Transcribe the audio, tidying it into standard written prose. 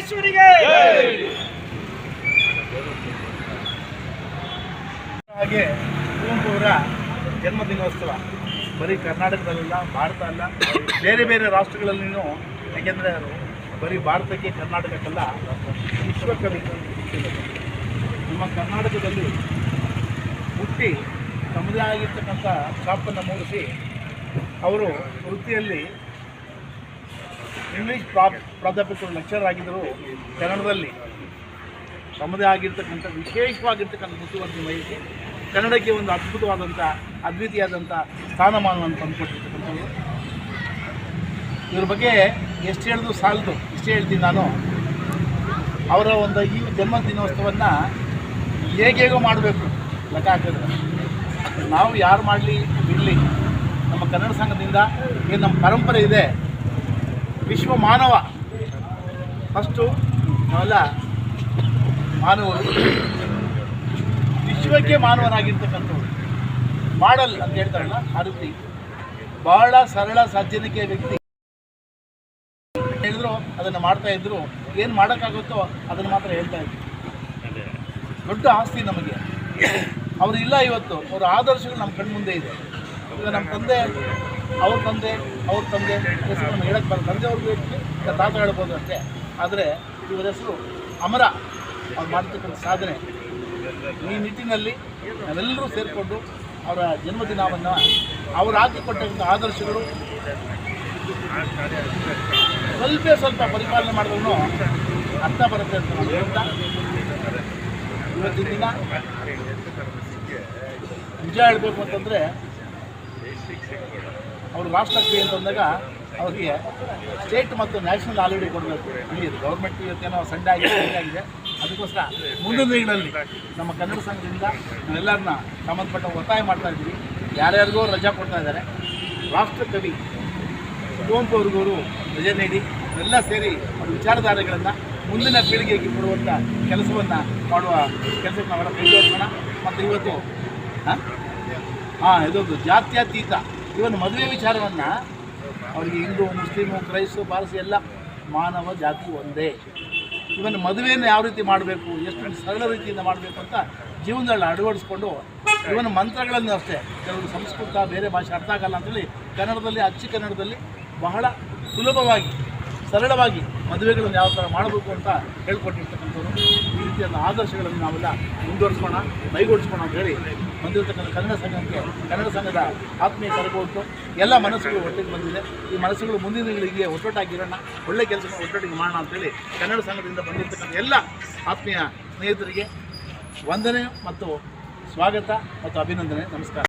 ಚಾಮುಂಡೇಶ್ವರಿಗೆ. ಹಾಗೆ ಕುವೆಂಪು ಅವರ ಜನ್ಮದಿನೋತ್ಸವ ಬರೀ ಕರ್ನಾಟಕದಲ್ಲ, ಭಾರತ ಅಲ್ಲ, ಬೇರೆ ಬೇರೆ ರಾಷ್ಟ್ರಗಳಲ್ಲಿನೂ, ಯಾಕೆಂದರೆ ಬರೀ ಭಾರತಕ್ಕೆ ಕರ್ನಾಟಕಕ್ಕಲ್ಲ, ವಿಶ್ವಕವಿ. ನಮ್ಮ ಕರ್ನಾಟಕದಲ್ಲಿ ಹುಟ್ಟಿ ತಮ್ಮದೇ ಆಗಿರ್ತಕ್ಕಂಥ ಛಾಪನ್ನು ಮೂಡಿಸಿ ಅವರು ವೃತ್ತಿಯಲ್ಲಿ ಇಂಗ್ಲೀಷ್ ಪ್ರಾಧ್ಯಾಪಕರು ಲೆಕ್ಚರರ್ ಆಗಿದ್ದರು. ಕನ್ನಡದಲ್ಲಿ ತಮ್ಮದೇ ಆಗಿರ್ತಕ್ಕಂಥ ವಿಶೇಷವಾಗಿರ್ತಕ್ಕಂಥ ಮುತುವರ್ಜಿ ವಹಿಸಿ ಕನ್ನಡಕ್ಕೆ ಒಂದು ಅದ್ಭುತವಾದಂಥ ಅದ್ವಿತೀಯವಾದಂಥ ಸ್ಥಾನಮಾನವನ್ನು ತಂದುಕೊಟ್ಟಿರ್ತಕ್ಕಂಥವ್ರು. ಇವ್ರ ಬಗ್ಗೆ ಎಷ್ಟು ಹೇಳಿದ್ರು ಸಾಲದು, ಇಷ್ಟೇ ಹೇಳ್ತೀನಿ ನಾನು. ಅವರ ಒಂದು ಈ ಜನ್ಮದಿನೋತ್ಸವವನ್ನು ಹೇಗೇಗೋ ಮಾಡಬೇಕು ಲೆಕ್ಕ ಹಾಕಿದ್ರೆ ನಾವು ಯಾರು ಮಾಡಲಿ ಬಿಡಲಿ, ನಮ್ಮ ಕನ್ನಡ ಸಂಘದಿಂದ ಏನು ನಮ್ಮ ಪರಂಪರೆ ಇದೆ, ವಿಶ್ವ ಮಾನವ, ಫಸ್ಟು ನಾವೆಲ್ಲ ಮಾನವರು, ವಿಶ್ವಕ್ಕೆ ಮಾನವನಾಗಿರ್ತಕ್ಕಂಥವ್ರು. ಮಾಡಲ್ ಅಂತ ಹೇಳ್ತಾರಲ್ಲ, ಆ ರೀತಿ ಬಹಳ ಸರಳ ಸಜ್ಜನಿಕೆ ವ್ಯಕ್ತಿ. ಹೇಳಿದ್ರು ಅದನ್ನು ಮಾಡ್ತಾ ಇದ್ರು, ಏನು ಮಾಡೋಕ್ಕಾಗುತ್ತೋ ಅದನ್ನು ಮಾತ್ರ ಹೇಳ್ತಾ ಇದ್ರು. ದೊಡ್ಡ ಆಸ್ತಿ ನಮಗೆ ಅವರು ಇಲ್ಲ. ಇವತ್ತು ಅವರ ಆದರ್ಶಗಳು ನಮ್ಮ ಕಣ್ಮುಂದೆ ಇದೆ. ಈಗ ನಮ್ಮ ತಂದೆ, ಅವ್ರ ತಂದೆ ಹೆಸರು ನಮ್ಗೆ ಹೇಳಕ್ಕೆ ಬರೋದು, ತಂದೆಯವ್ರಿಗೆ ಈಗ ತಾತ ಹೇಳ್ಬೋದು ಅಷ್ಟೇ. ಆದರೆ ಇವರ ಹೆಸರು ಅಮರ. ಅವ್ರು ಮಾಡ್ತಕ್ಕಂಥ ಸಾಧನೆ, ಈ ನಿಟ್ಟಿನಲ್ಲಿ ನಾವೆಲ್ಲರೂ ಸೇರಿಕೊಂಡು ಅವರ ಜನ್ಮದಿನವನ್ನು ಅವರು ಹಾಕಿಕೊಟ್ಟಂಥ ಆದರ್ಶಗಳು ಸ್ವಲ್ಪ ಪರಿಪಾಲನೆ ಮಾಡಿದ್ರು ಅರ್ಥ ಬರುತ್ತೆ ಅಂತ ನಾನು ಹೇಳ್ತಾ, ಇವತ್ತಿನ ದಿನ ನಿಜ ಹೇಳಬೇಕು ಅಂತಂದರೆ, ಅವರು ರಾಷ್ಟ್ರಕವಿ ಅಂತಂದಾಗ ಅವರಿಗೆ ಸ್ಟೇಟ್ ಮತ್ತು ನ್ಯಾಷನಲ್ ಹಾಲಿಡೇ ಕೊಡಬೇಕು. ಇಲ್ಲಿ ಗೌರ್ಮೆಂಟ್ ಇವತ್ತೇನೋ ಸಂಡೇ ಆಗಿದೆ. ಅದಕ್ಕೋಸ್ಕರ ಮುಂದಿನ ದಿನಗಳಲ್ಲಿ ನಮ್ಮ ಕನ್ನಡ ಸಂಘದಿಂದ ನಾವೆಲ್ಲರನ್ನ ಸಂಬಂಧಪಟ್ಟ ಒತ್ತಾಯ ಮಾಡ್ತಾ ಇದ್ದೀವಿ. ಯಾರ್ಯಾರಿಗೋ ರಜಾ ಕೊಡ್ತಾ ಇದ್ದಾರೆ, ರಾಷ್ಟ್ರಕವಿ ಕುವೆಂಪು ಅವ್ರಿಗೂ ರಜೆ ನೀಡಿ ಎಲ್ಲ ಸೇರಿ ಅವ್ರ ವಿಚಾರಧಾರೆಗಳನ್ನು ಮುಂದಿನ ಪೀಳಿಗೆಗೆ ಕೊಡುವಂಥ ಕೆಲಸವನ್ನು ಮಾಡುವ ಕೆಲಸಕ್ಕೆ ನಾವೆಲ್ಲ ಕೈಗೊಳ್ಳೋಣ. ಮತ್ತು ಇವತ್ತು ಇದೊಂದು ಜಾತ್ಯತೀತ ಇವನ್ ಮದುವೆ ವಿಚಾರವನ್ನು ಅವರಿಗೆ ಹಿಂದೂ, ಮುಸ್ಲಿಮು, ಕ್ರೈಸ್ತು, ಪಾರ್ಸಿ ಎಲ್ಲ ಮಾನವ ಜಾತಿ ಒಂದೇ. ಇವನ್ ಮದುವೆಯನ್ನು ಯಾವ ರೀತಿ ಮಾಡಬೇಕು, ಎಷ್ಟು ಸರಳ ರೀತಿಯಿಂದ ಮಾಡಬೇಕು ಅಂತ ಜೀವನದಲ್ಲಿ ಅಳವಡಿಸ್ಕೊಂಡು, ಇವನ ಮಂತ್ರಗಳನ್ನು ಅಷ್ಟೇ ಕೆಲವರು ಸಂಸ್ಕೃತ ಬೇರೆ ಭಾಷೆ ಅರ್ಥ ಆಗಲ್ಲ ಅಂತೇಳಿ ಕನ್ನಡದಲ್ಲಿ, ಅಚ್ಚ ಕನ್ನಡದಲ್ಲಿ ಬಹಳ ಸುಲಭವಾಗಿ ಸರಳವಾಗಿ ಮದುವೆಗಳನ್ನು ಯಾವ ಥರ ಮಾಡಬೇಕು ಅಂತ ಹೇಳ್ಕೊಟ್ಟಿರ್ತಕ್ಕಂಥವ್ರು. ಈ ರೀತಿಯಾದ ಆದರ್ಶಗಳನ್ನು ನಾವೆಲ್ಲ ಮುಂದುವರಿಸೋಣ, ಕೈಗೂಡಿಸ್ಕೋಣ ಅಂತ ಹೇಳಿ ಬಂದಿರತಕ್ಕಂಥ ಕನ್ನಡ ಸಂಘಕ್ಕೆ, ಕನ್ನಡ ಸಂಘದ ಆತ್ಮೀಯ ಕರೆಗೊಟ್ಟು ಎಲ್ಲ ಮನಸ್ಸುಗಳು ಒಟ್ಟಿಗೆ ಬಂದಿದೆ. ಈ ಮನಸ್ಸುಗಳು ಮುಂದಿನ ದಿನಗಳಿಗೆ ಒಟ್ಟೊಟ್ಟಾಗಿರೋಣ, ಒಳ್ಳೆ ಕೆಲಸಗಳು ಒಟ್ಟೊಟ್ಟಿಗೆ ಮಾಡೋಣ ಅಂತೇಳಿ ಕನ್ನಡ ಸಂಘದಿಂದ ಬಂದಿರತಕ್ಕಂಥ ಎಲ್ಲ ಆತ್ಮೀಯ ಸ್ನೇಹಿತರಿಗೆ ವಂದನೆ ಮತ್ತು ಸ್ವಾಗತ ಮತ್ತು ಅಭಿನಂದನೆ. ನಮಸ್ಕಾರ.